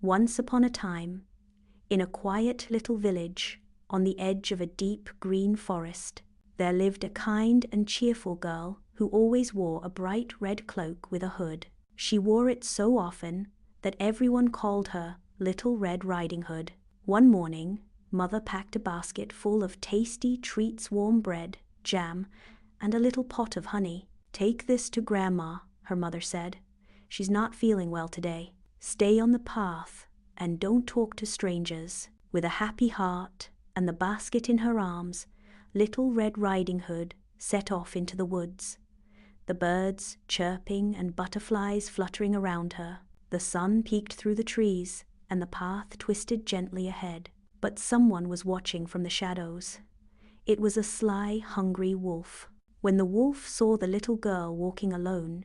Once upon a time, in a quiet little village on the edge of a deep green forest, there lived a kind and cheerful girl who always wore a bright red cloak with a hood. She wore it so often that everyone called her Little Red Riding Hood. One morning, Mother packed a basket full of tasty treats, warm bread, jam, and a little pot of honey. "Take this to Grandma," her mother said. "She's not feeling well today. Stay on the path and don't talk to strangers." With a happy heart and the basket in her arms, Little Red Riding Hood set off into the woods. The birds chirping and butterflies fluttering around her. The sun peeked through the trees and the path twisted gently ahead. But someone was watching from the shadows. It was a sly, hungry wolf. When the wolf saw the little girl walking alone,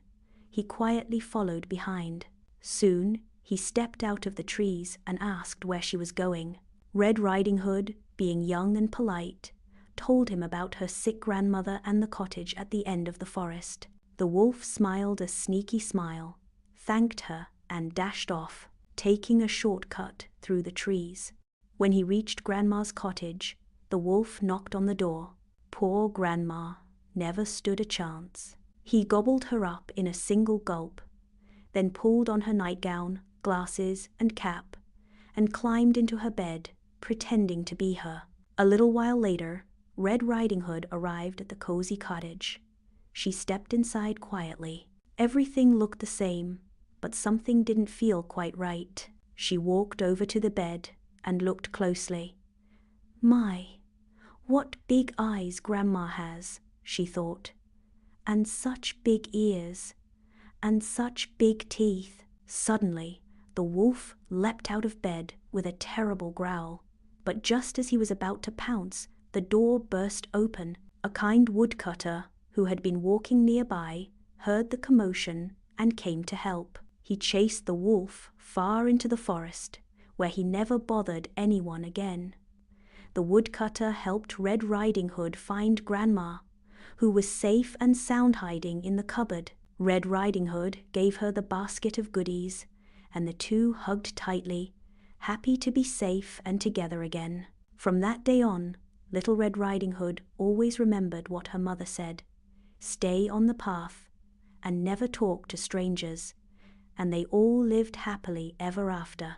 he quietly followed behind. Soon, he stepped out of the trees and asked where she was going. Red Riding Hood, being young and polite, told him about her sick grandmother and the cottage at the end of the forest. The wolf smiled a sneaky smile, thanked her, and dashed off, taking a shortcut through the trees. When he reached Grandma's cottage, the wolf knocked on the door. Poor Grandma never stood a chance. He gobbled her up in a single gulp, then pulled on her nightgown, glasses, and cap, and climbed into her bed, pretending to be her. A little while later, Red Riding Hood arrived at the cozy cottage. She stepped inside quietly. Everything looked the same, but something didn't feel quite right. She walked over to the bed and looked closely. "My, what big eyes Grandma has," she thought. "And such big ears, and such big teeth." Suddenly, the wolf leapt out of bed with a terrible growl. But just as he was about to pounce, the door burst open. A kind woodcutter, who had been walking nearby, heard the commotion and came to help. He chased the wolf far into the forest, where he never bothered anyone again. The woodcutter helped Red Riding Hood find Grandma, who was safe and sound hiding in the cupboard. Red Riding Hood gave her the basket of goodies, and the two hugged tightly, happy to be safe and together again. From that day on, Little Red Riding Hood always remembered what her mother said: "Stay on the path and never talk to strangers," and they all lived happily ever after.